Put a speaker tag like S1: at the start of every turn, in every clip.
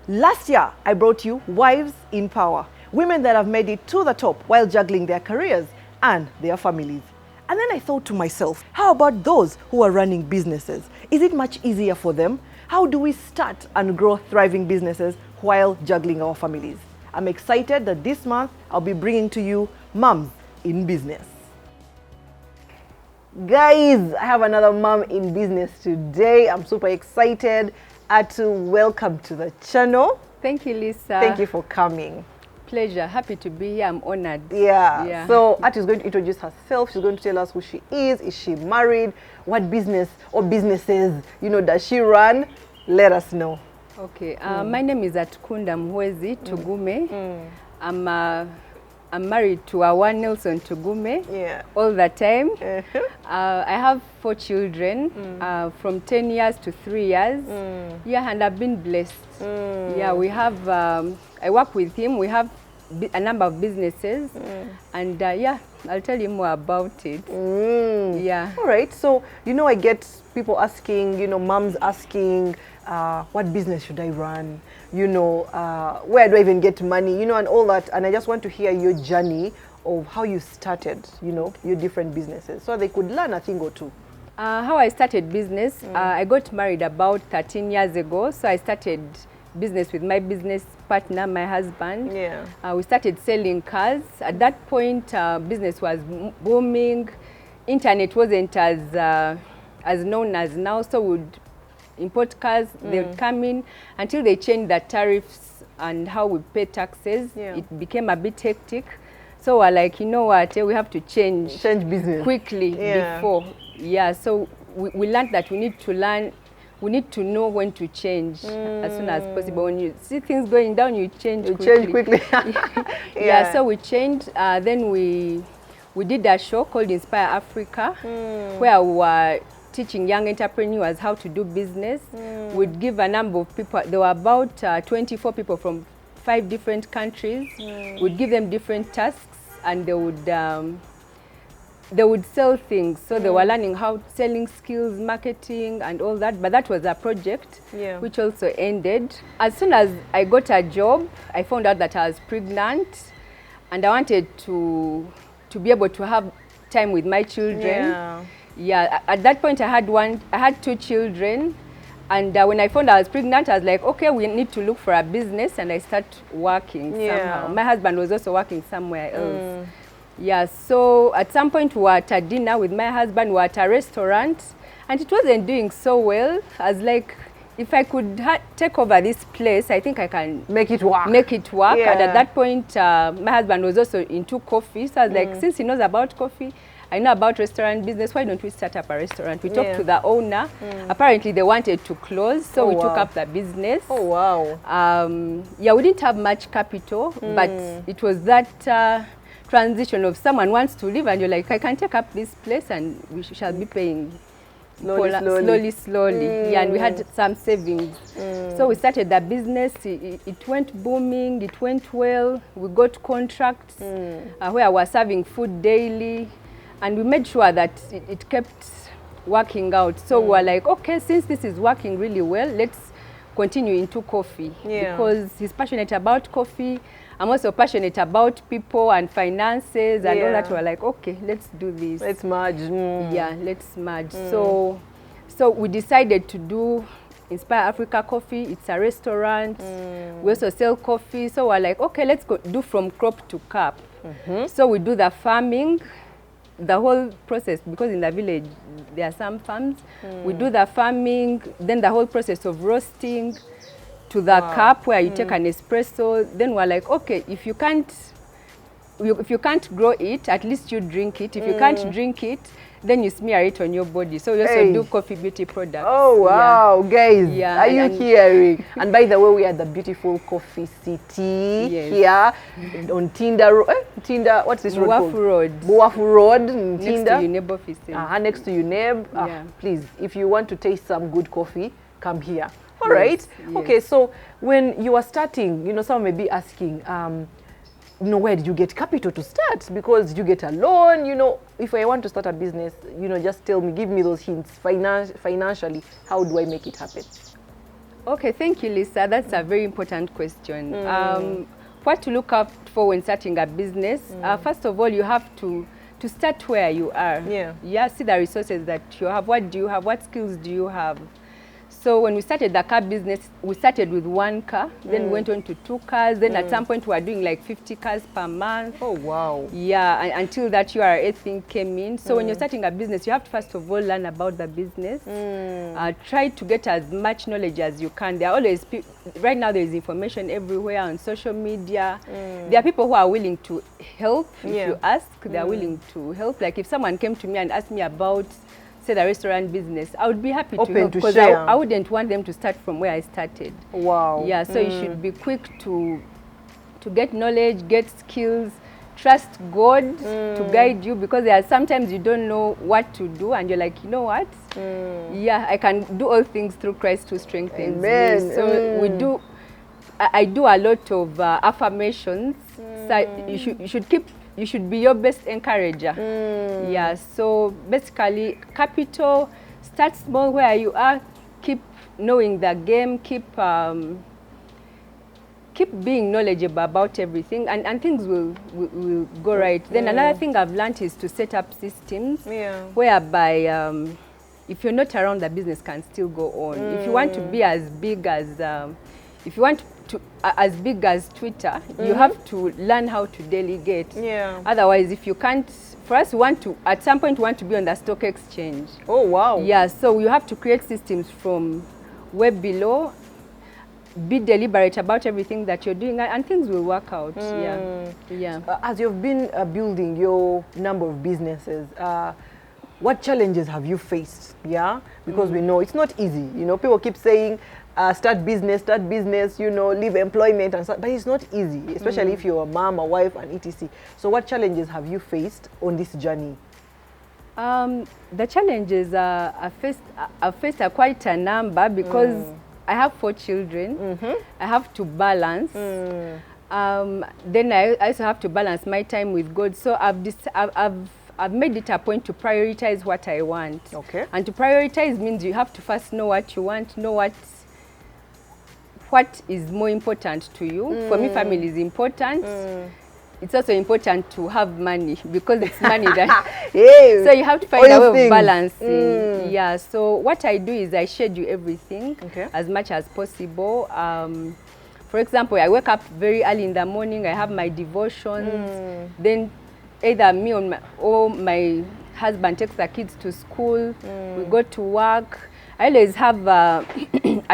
S1: Last year, I brought you Wives in Power, women that have made it to the top while juggling their careers and their families. And then I thought to myself, how about those who are running businesses? Is it much easier for them? How do we start and grow thriving businesses while juggling our families? I'm excited that this month I'll be bringing to you Moms in Business. Guys, I have another mom in business today. I'm super excited. Atu, welcome to the channel.
S2: Thank you, Lisa.
S1: Thank you for coming.
S2: Pleasure. Happy to be here. I'm honored.
S1: Yeah. So Atu is going to introduce herself. She's going to tell us who she is. Is she married? What business or businesses, does she run? Let us know.
S2: Okay. My name is Atukunda Tugume. I'm married to Awa Nelson Tugume.
S1: Yeah.
S2: All the time. I have 4 children from 10 years to 3 years. Yeah, and I've been blessed. Yeah, we have, I work with him. We have a number of businesses. And yeah, I'll tell you more about it. Yeah.
S1: All right. So, I get people asking, moms asking, what business should I run? Where do I even get money? And all that. And I just want to hear your journey of how you started, your different businesses, so they could learn a thing or two.
S2: How I started business, I got married about 13 years ago. So I started business with my business partner, my husband.
S1: Yeah.
S2: We started selling cars. At that point, business was booming. Internet wasn't as known as now, so we'd import cars, they'd come in until they changed the tariffs and how we pay taxes.
S1: Yeah.
S2: It became a bit hectic. So we're like, you know what, we have to change
S1: business
S2: quickly before. Yeah, so we learned that we need to know when to change as soon as possible. When you see things going down, you change quickly. Yeah, so we changed. Then we did a show called Inspire Africa, where we were teaching young entrepreneurs how to do business. We'd give a number of people. There were about 24 people from 5 different countries. We'd give them different tasks, and they would sell things. So they were learning how selling skills, marketing, and all that. But that was a project which also ended. As soon as I got a job, I found out that I was pregnant, and I wanted to be able to have time with my children. Yeah, at that point I had 2 children, and when I found I was pregnant, I was like, okay, we need to look for a business, and I started working somehow. My husband was also working somewhere else. Yeah, so at some point we were at a dinner with my husband, we were at a restaurant, and it wasn't doing so well. I was like, if I could take over this place, I think I can
S1: make it work.
S2: Yeah. And at that point, my husband was also into coffee, so I was like, since he knows about coffee, I know about restaurant business, why don't we start up a restaurant? We talked to the owner. Apparently they wanted to close, so we took up the business.
S1: Oh, wow.
S2: Yeah, we didn't have much capital, but it was that transition of someone wants to leave and you're like, I can take up this place and we shall be paying slowly. Yeah, and we had some savings. So we started the business. It went booming, it went well. We got contracts where we're serving food daily. And we made sure that it kept working out. So we're like, okay, since this is working really well, let's continue into coffee. Because he's passionate about coffee. I'm also passionate about people and finances and all that. We're like, okay, let's do this.
S1: Let's merge.
S2: Yeah, let's merge. So we decided to do Inspire Africa Coffee. It's a restaurant. We also sell coffee. So we're like, okay, let's do from crop to cup. So we do the farming, the whole process, because in the village there are some farms. We do the farming, then the whole process of roasting to the cup where you take an espresso. Then we're like, okay, if you can't grow it, at least you drink it. If you can't drink it, then you smear it on your body. So we also do coffee beauty products.
S1: Oh, wow, guys. Yeah, are you hearing? And by the way, we are at the beautiful Coffee City here on Tinder. What's this road called? Buafu Road.
S2: Next to UNEB office.
S1: Next to UNEB. Please, if you want to taste some good coffee, come here. All right. Okay, so when you were starting, someone may be asking, where did you get capital to start? Because did you get a loan? If I want to start a business, just tell me, give me those hints. Financially, how do I make it happen?
S2: Okay, thank you, Lisa. That's a very important question. What to look out for when starting a business? First of all, you have to start where you are. Yeah, see the resources that you have. What do you have? What skills do you have? So when we started the car business, we started with 1 car, then we went on to 2 cars, then at some point we were doing like 50 cars per month.
S1: Oh, wow.
S2: Yeah, until that URA thing came in. So when you're starting a business, you have to first of all learn about the business. Try to get as much knowledge as you can. There are always, right now there is information everywhere on social media. There are people who are willing to help if you ask. They are willing to help. Like if someone came to me and asked me about, say, the restaurant business, I would be happy to help, because I wouldn't want them to start from where I started.
S1: Wow.
S2: Yeah, so you should be quick to get knowledge, get skills, trust God to guide you, because there are sometimes you don't know what to do and you're like, you know what? Yeah, I can do all things through Christ who strengthens me. So I do a lot of affirmations. So you should be your best encourager. Yeah, so basically, capital, start small where you are, keep knowing the game, keep being knowledgeable about everything, and things will go right. Then another thing I've learned is to set up systems whereby if you're not around, the business can still go on. If you want to be as big as, as big as Twitter, you have to learn how to delegate. Otherwise, if you can't, for us, we want to, at some point, we want to be on the stock exchange.
S1: Oh, wow.
S2: Yeah, so you have to create systems from way below, be deliberate about everything that you're doing, and things will work out. Yeah.
S1: As you've been building your number of businesses, what challenges have you faced? Yeah, because we know it's not easy. You know, people keep saying, start business, you know, leave employment and stuff, but it's not easy, especially if you're a mom, a wife, and etc. So what challenges have you faced on this journey?
S2: The challenges I've faced are quite a number, because I have 4 children. I have to balance. Then I also have to balance my time with God. So I've made it a point to prioritize what I want.
S1: Okay. And
S2: to prioritize means you have to first know what you want, know what is more important to you. For me, family is important. It's also important to have money, because it's money that... So you have to find a way of balancing. Yeah, so what I do is I schedule everything as much as possible. For example, I wake up very early in the morning, I have my devotions, then either me or my husband takes the kids to school, we go to work. I always have a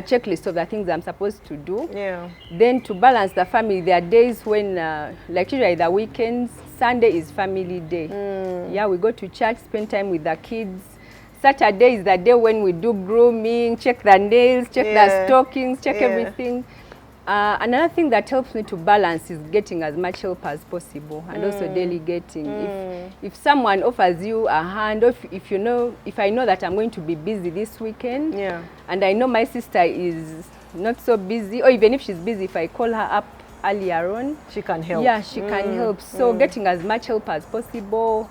S2: checklist of the things I'm supposed to do. Then to balance the family, there are days when, like usually the weekends, Sunday is family day. Yeah, we go to church, spend time with the kids. Saturday is the day when we do grooming, check the nails, check the stockings, check everything. Another thing that helps me to balance is getting as much help as possible, and also delegating. If someone offers you a hand, or if I know that I'm going to be busy this weekend, and I know my sister is not so busy, or even if she's busy, if I call her up earlier on,
S1: she can help.
S2: Yeah, she can help. So getting as much help as possible.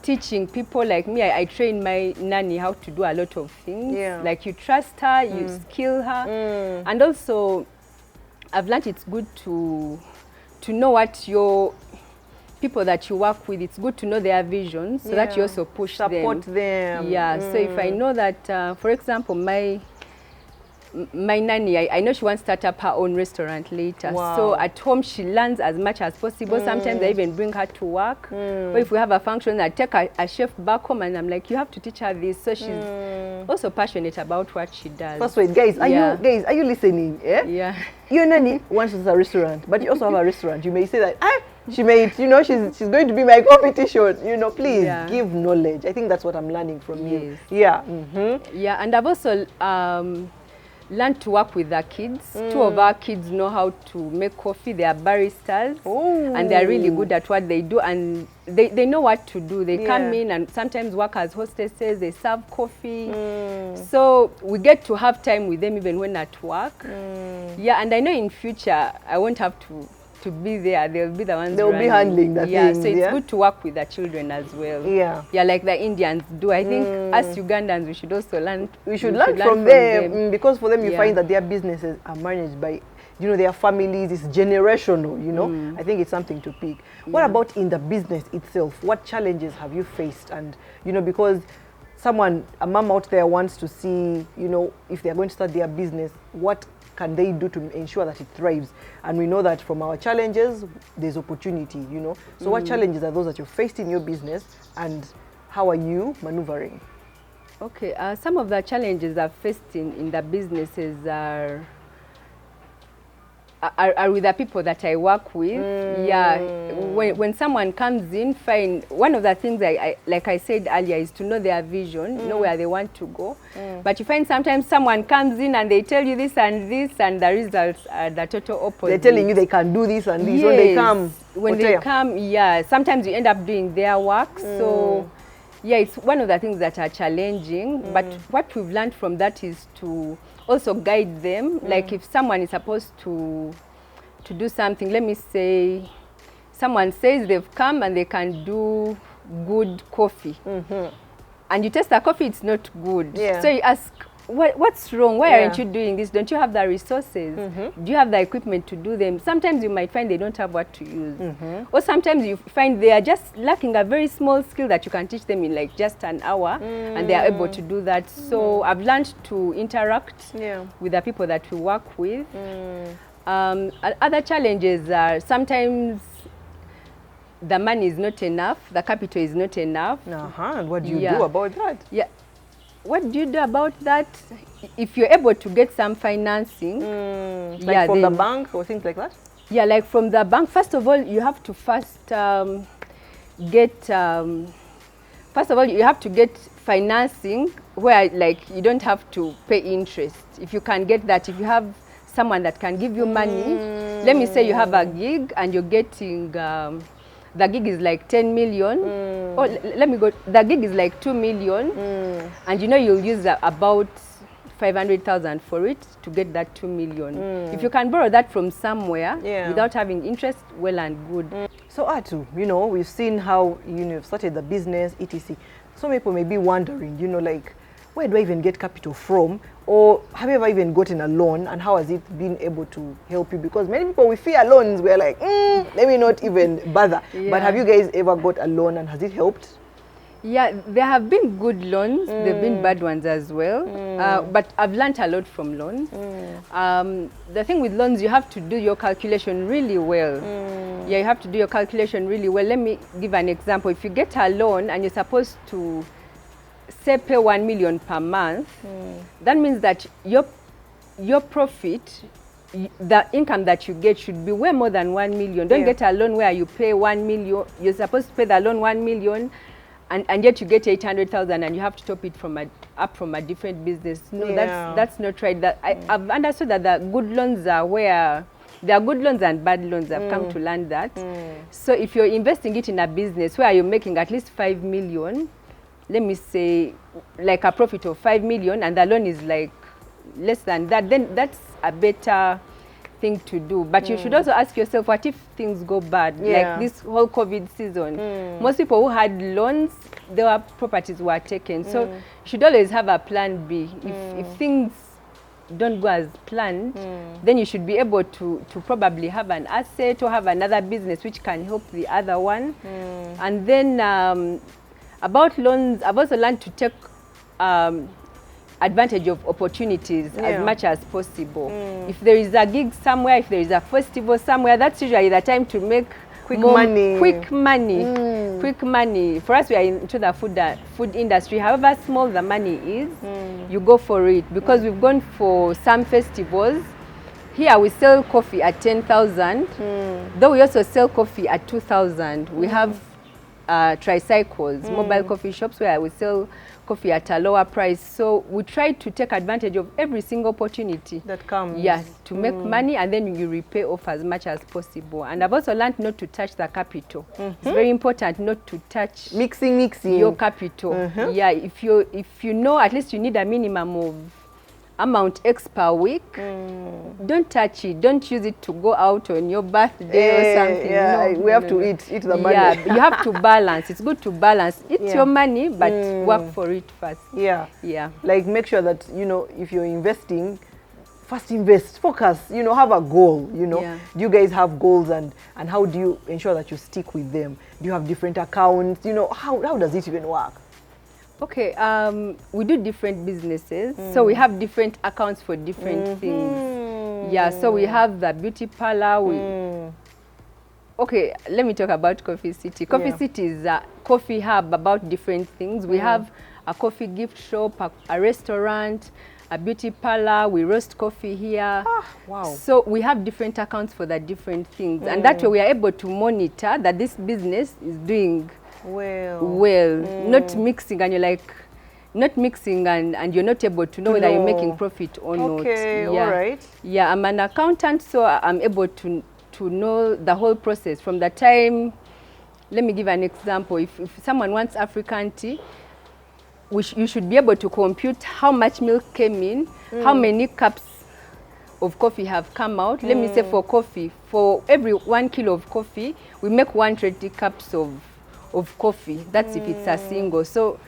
S2: Teaching people like me, I train my nanny how to do a lot of things. Like you trust her, you skill her. And also, I've learned it's good to know what your people that you work with, it's good to know their visions, so that you also support them. Yeah, so if I know that, for example, my nanny, I know she wants to start up her own restaurant later. So at home, she learns as much as possible. Sometimes I even bring her to work. Or if we have a function, I take a chef back home and I'm like, you have to teach her this. So she's also passionate about what she does.
S1: First, wait, guys, are you listening? Yeah. Your nanny wants to start a restaurant, but you also have a restaurant. You may say that, she may, you know, she's going to be my competition. You know, please give knowledge. I think that's what I'm learning from you. Yeah.
S2: Yeah, and I've also learned to work with the kids. 2 of our kids know how to make coffee. They are baristas, and they're really good at what they do, and they know what to do. They come in and sometimes work as hostesses. They serve coffee. So we get to have time with them even when at work. Yeah, and I know in future I won't have to to be there. They'll be the ones
S1: They'll be handling the things.
S2: So it's good to work with the children as well.
S1: Yeah.
S2: Yeah, like the Indians do. I think as Ugandans, we should also learn.
S1: We should learn from them, because for them you find that their businesses are managed by, you know, their families. It's generational, you know. I think it's something to pick. What about in the business itself? What challenges have you faced? And, you know, because a mom out there wants to see, you know, if they're going to start their business, what can they do to ensure that it thrives? And we know that from our challenges, there's opportunity, you know. So what challenges are those that you faced in your business, and how are you maneuvering?
S2: Okay, some of the challenges I've faced in the businesses are with the people that I work with. Yeah, when someone comes in, fine. One of the things like I said earlier is to know their vision, know where they want to go. But you find sometimes someone comes in and they tell you this, and the results are the total opposite.
S1: They're telling you they can do this and this.
S2: Yes. When they come, yeah, sometimes you end up doing their work. So yeah, it's one of the things that are challenging. But what we've learned from that is to also guide them. Like if someone is supposed to do something, let me say, someone says they've come and they can do good coffee. And you taste the coffee, it's not good. So you ask, what's wrong? Why aren't you doing this? Don't you have the resources? Do you have the equipment to do them? Sometimes you might find they don't have what to use. Or sometimes you find they are just lacking a very small skill that you can teach them in like just an hour, and they are able to do that. So I've learned to interact with the people that we work with. Other challenges are sometimes the money is not enough, the capital is not enough.
S1: And what do you do about that?
S2: Yeah. What do you do about that? If you're able to get some financing,
S1: like from the bank or things like that? Yeah,
S2: like from the bank. First of all, you have to get financing where like you don't have to pay interest. If you can get that, if you have someone that can give you money, let me say you have a gig and you're getting the gig is like 10 million. Oh, the gig is like 2 million. And you know you'll use about 500,000 for it to get that 2 million. If you can borrow that from somewhere without having interest, well and good.
S1: So Atu, you know, we've seen how you've started the business, etc. Some people may be wondering, you know, like, where do I even get capital from? Or have you ever even gotten a loan, and how has it been able to help you? Because many people, we fear loans, we're like, let me not even bother. But have you guys ever got a loan, and has it helped?
S2: Yeah, there have been good loans, there have been bad ones as well. But I've learned a lot from loans. The thing with loans, you have to do your calculation really well. Yeah, you have to do your calculation really well. Let me give an example. If you get a loan and you're supposed to say pay 1 million per month, that means that your profit, the income that you get should be way more than 1 million. Don't get a loan where you pay 1 million, you're supposed to pay the loan 1 million, and yet you get 800,000 and you have to top it from a different business. No, that's not right. I've understood that the good loans are where there are good loans and bad loans. I've come to learn that. So if you're investing it in a business where you're making at least 5 million, let me say like a profit of 5 million, and the loan is like less than that, then that's a better thing to do. But you should also ask yourself, what if things go bad? Like this whole COVID season, most people who had loans, their properties were taken. So you should always have a plan B. If things don't go as planned, then you should be able to probably have an asset or have another business which can help the other one. And then about loans, I've also learned to take advantage of opportunities as much as possible. If there is a gig somewhere, if there is a festival somewhere, that's usually the time to make quick money. For us, we are into the food industry. However small the money is, you go for it. Because we've gone for some festivals. Here we sell coffee at 10,000, though we also sell coffee at 2,000. We have tricycles, mobile coffee shops where we sell coffee at a lower price. So we try to take advantage of every single opportunity
S1: that comes.
S2: Yes, to make money, and then you repay off as much as possible. And I've also learned not to touch the capital. It's very important not to touch
S1: mixing
S2: your capital. Yeah, if you know at least you need a minimum of amount X per week, don't touch it. Don't use it to go out on your birthday or something.
S1: Yeah,
S2: no,
S1: we have to eat the money.
S2: Yeah, you have to balance. It's good to balance. Eat your money, but work for it first.
S1: Yeah.
S2: Yeah.
S1: Like make sure that, you know, if you're investing, first invest, focus, you know, have a goal, you know.
S2: Yeah.
S1: Do you guys have goals, and how do you ensure that you stick with them? Do you have different accounts? You know, how does it even work?
S2: Okay, we do different businesses, so we have different accounts for different things. Yeah, so we have the beauty parlor. Okay, let me talk about Coffee City. Coffee City is a coffee hub about different things. We have a coffee gift shop, a restaurant, a beauty parlor. We roast coffee here.
S1: Wow.
S2: So we have different accounts for the different things. And that way we are able to monitor that this business is doing well. Not mixing and you're like, not mixing and you're not able to know whether you're making profit or not.
S1: Okay,
S2: yeah.
S1: all right.
S2: Yeah, I'm an accountant, so I'm able to know the whole process from the time. Let me give an example. If someone wants African tea, you should be able to compute how much milk came in, how many cups of coffee have come out. Let me say for coffee, for every 1 kilo of coffee, we make 120 cups of coffee. That's if it's a single. So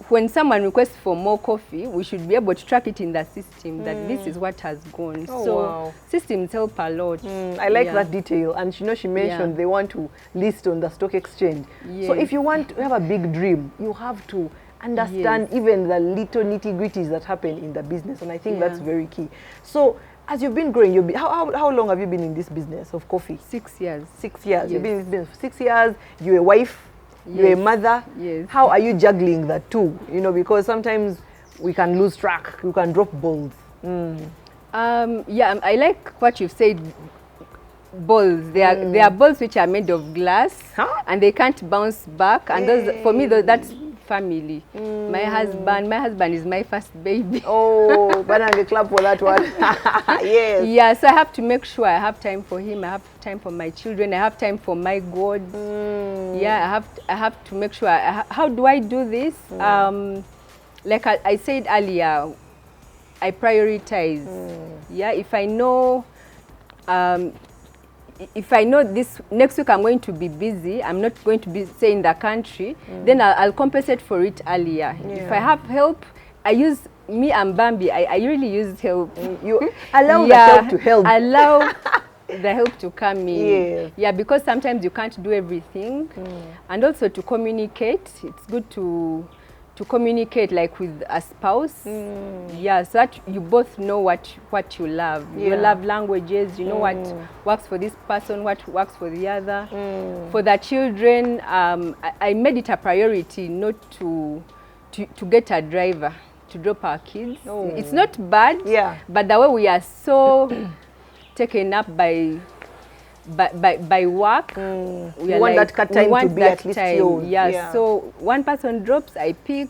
S2: when someone requests for more coffee, we should be able to track it in the system that this is what has gone. Systems help a lot.
S1: I like that detail. And you know, she mentioned they want to list on the stock exchange. So if you want to have a big dream, you have to understand even the little nitty-gritties that happen in the business. And I think that's very key. So as you've been growing, how long have you been in this business of coffee?
S2: 6 years.
S1: 6 years. You've been in this business for 6 years. You're a wife. You're a mother.
S2: Yes.
S1: How are you juggling the two? You know, because sometimes we can lose track. We can drop balls.
S2: Yeah, I like what you've said. Balls. There are balls which are made of glass, and they can't bounce back. And those, for me, that's family. My husband is my first baby.
S1: Oh, but I'm clap for that one. Yes.
S2: Yeah, so I have to make sure I have time for him. I have time for my children. I have time for my God. Yeah, I have to make sure. How do I do this? Like I said earlier, I prioritize. Yeah, if I know this next week I'm going to be busy, I'm not going to be say in the country, then I'll compensate for it earlier. If I have help, I use me and Bambi. I really use help.
S1: You allow the help to help.
S2: Allow the help to come in. Yeah, because sometimes you can't do everything, and also to communicate. It's good to communicate like with a spouse. Yeah, so that you both know what you love. You love languages, you know what works for this person, what works for the other. For the children, I made it a priority not to get a driver to drop our kids. It's not bad, but the way we are so taken up by work, we
S1: want
S2: like,
S1: that cut time to be at least yours.
S2: Yeah, so one person drops, I pick.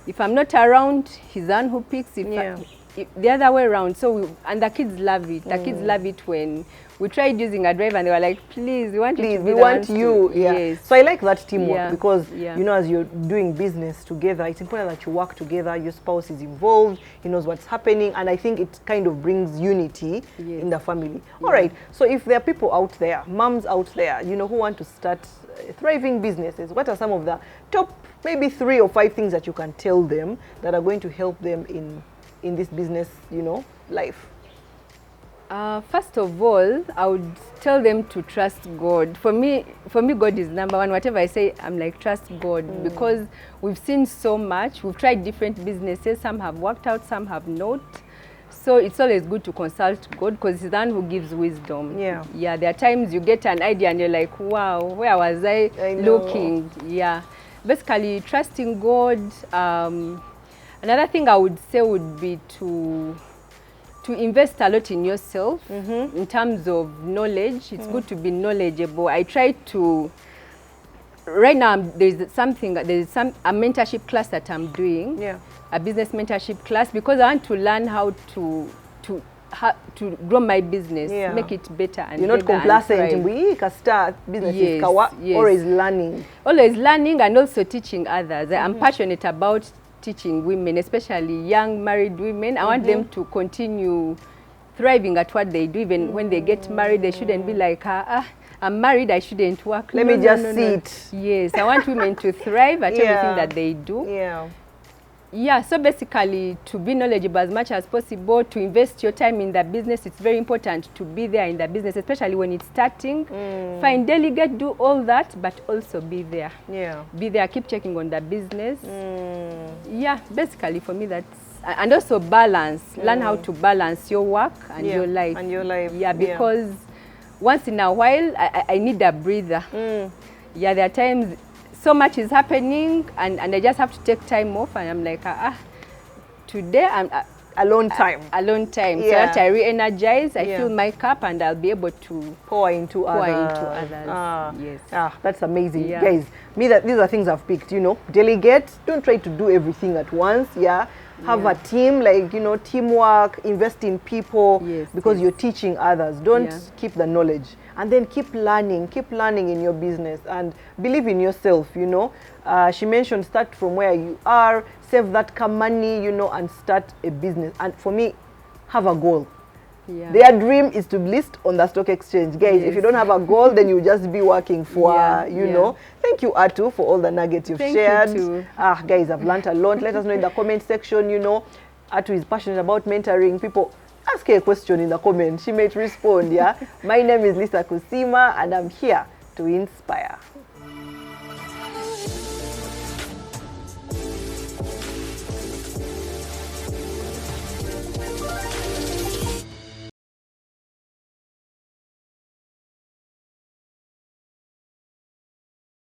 S2: If I'm not around, he's the one who picks. If the other way around. So and the kids love it. The kids love it when we tried using a driver and they were like, please, we want you to be the one
S1: you.
S2: Yes.
S1: So I like that teamwork because, you know, as you're doing business together, it's important that you work together. Your spouse is involved. He knows what's happening. And I think it kind of brings unity in the family. All right. So if there are people out there, moms out there, you know, who want to start thriving businesses, what are some of the top maybe 3 or 5 things that you can tell them that are going to help them in this business, you know, life?
S2: First of all, I would tell them to trust God. For me, God is number one. Whatever I say, I'm like, trust God, because we've seen so much. We've tried different businesses. Some have worked out, some have not. So it's always good to consult God because He's the one who gives wisdom. Yeah, there are times you get an idea and you're like, wow, where was I looking? Yeah. Basically, trusting God. Another thing I would say would be to invest a lot in yourself in terms of knowledge. It's good to be knowledgeable. I try to, right now there's a mentorship class that I'm doing, a business mentorship class, because I want to learn how to grow my business, make it better and
S1: you're not complacent. We can start businesses, always learning.
S2: Always learning and also teaching others. I'm passionate about teaching women, especially young married women. I want them to continue thriving at what they do. Even when they get married, they shouldn't be like, I'm married, I shouldn't work.
S1: Let me just sit.
S2: Yes, I want women to thrive at everything that they do.
S1: Yeah.
S2: Yeah, so basically to be knowledgeable as much as possible, to invest your time in the business. It's very important to be there in the business, especially when it's starting. Find delegate, do all that, but also be there.
S1: Yeah.
S2: Be there, keep checking on the business. Yeah, basically for me that's, and also balance. Learn how to balance your work and your life.
S1: And your life.
S2: Yeah, because once in a while, I need a breather. Yeah, there are times so much is happening and I just have to take time off, and I'm like, today I'm
S1: alone time.
S2: Alone time. So that I re-energize, I fill my cup, and I'll be able to
S1: pour into others. Yes. That's amazing. Guys, these are things I've picked, you know. Delegate, don't try to do everything at once, Have a team, like, you know, teamwork, invest in people, because you're teaching others. Don't keep the knowledge. And then keep learning in your business, and believe in yourself, you know. She mentioned start from where you are, save that money, you know, and start a business. And for me, have a goal. Their dream is to list on the stock exchange. Guys, if you don't have a goal, then you'll just be working for, you know. Thank you, Atu, for all the nuggets you've shared.
S2: You too.
S1: Guys, I've learned a lot. Let us know in the comment section, you know. Atu is passionate about mentoring people. Ask her a question in the comment. She might respond, My name is Lisa Kusima, and I'm here to inspire.